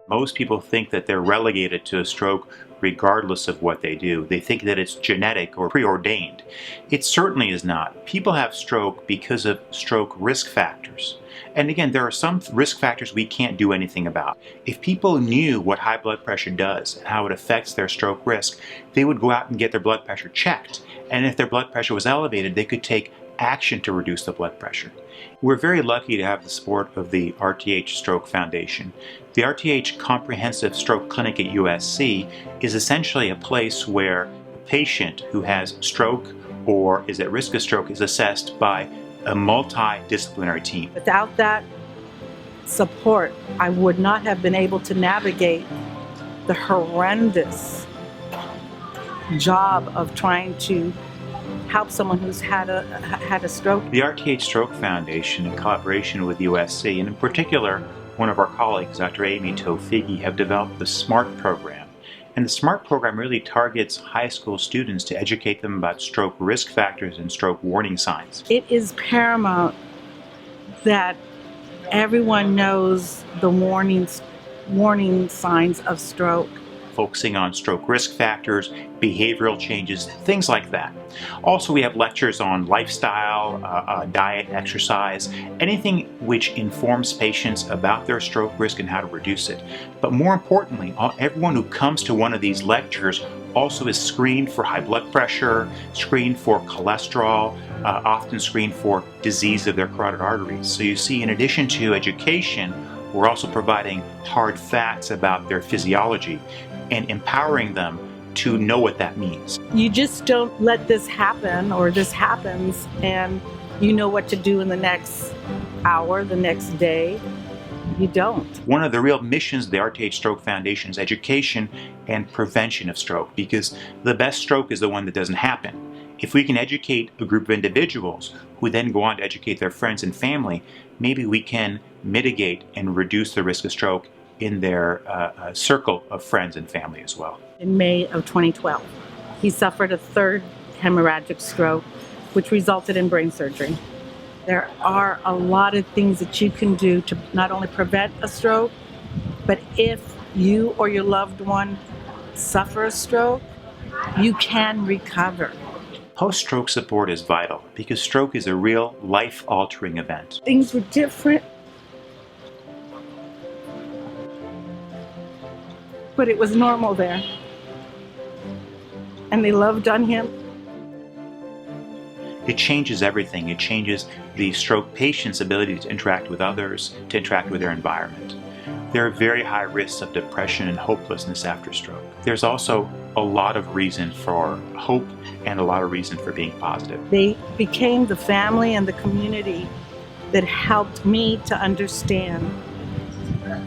Most people think that they're relegated to a stroke regardless of what they do. They think that it's genetic or preordained. It certainly is not. People have stroke because of stroke risk factors. And again, there are some risk factors we can't do anything about. If people knew what high blood pressure does and how it affects their stroke risk, they would go out and get their blood pressure checked. And if their blood pressure was elevated, they could take action to reduce the blood pressure. We're very lucky to have the support of the RTH Stroke Foundation. The RTH Comprehensive Stroke Clinic at USC is essentially a place where a patient who has stroke or is at risk of stroke is assessed by a multidisciplinary team. Without that support, I would not have been able to navigate the horrendous job of trying to help someone who's had a stroke. The RTH Stroke Foundation, in collaboration with USC, and in particular, one of our colleagues, Dr. Amy Tofigi, have developed the SMART program. And the SMART program really targets high school students to educate them about stroke risk factors and stroke warning signs. It is paramount that everyone knows the warning signs of stroke. Focusing on stroke risk factors, behavioral changes, things like that. Also, we have lectures on lifestyle, diet, exercise, anything which informs patients about their stroke risk and how to reduce it. But more importantly, everyone who comes to one of these lectures also is screened for high blood pressure, screened for cholesterol, often screened for disease of their carotid arteries. So you see, in addition to education, we're also providing hard facts about their physiology and empowering them to know what that means. You just don't let this happen, or this happens, and you know what to do in the next hour, the next day. You don't. One of the real missions of the RTH Stroke Foundation is education and prevention of stroke, because the best stroke is the one that doesn't happen. If we can educate a group of individuals who then go on to educate their friends and family, maybe we can mitigate and reduce the risk of stroke in their circle of friends and family as well. In May of 2012, he suffered a third hemorrhagic stroke, which resulted in brain surgery. There are a lot of things that you can do to not only prevent a stroke, but if you or your loved one suffer a stroke, you can recover. Post-stroke support is vital because stroke is a real life-altering event. Things were different, but it was normal there. And they loved on him. It changes everything. It changes the stroke patient's ability to interact with others, to interact with their environment. There are very high risks of depression and hopelessness after stroke. There's also a lot of reason for hope and a lot of reason for being positive. They became the family and the community that helped me to understand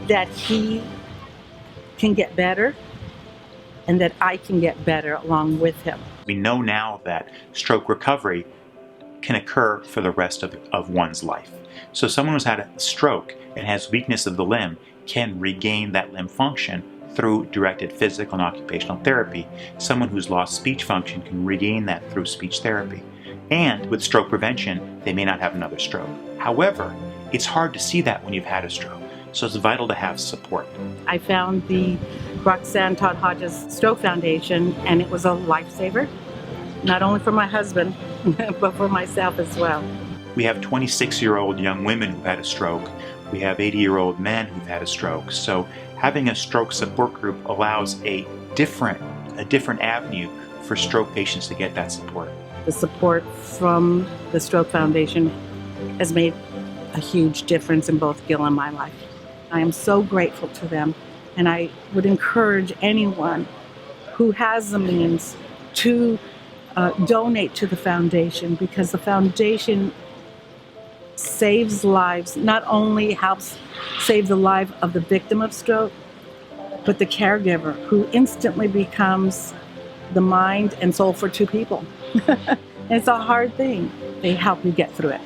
that he can get better and that I can get better along with him. We know now that stroke recovery can occur for the rest of one's life. So someone who's had a stroke and has weakness of the limb can regain that limb function through directed physical and occupational therapy. Someone who's lost speech function can regain that through speech therapy. And with stroke prevention, they may not have another stroke. However, it's hard to see that when you've had a stroke. So it's vital to have support. I found the Roxanne Todd Hodges Stroke Foundation, and it was a lifesaver, not only for my husband, but for myself as well. We have 26-year-old young women who've had a stroke. We have 80-year-old men who've had a stroke. So having a stroke support group allows a different avenue for stroke patients to get that support. The support from the Stroke Foundation has made a huge difference in both Gil and my life. I am so grateful to them, and I would encourage anyone who has the means to donate to the foundation, because the foundation saves lives, not only helps save the life of the victim of stroke, but the caregiver, who instantly becomes the mind and soul for two people. And it's a hard thing. They help you get through it.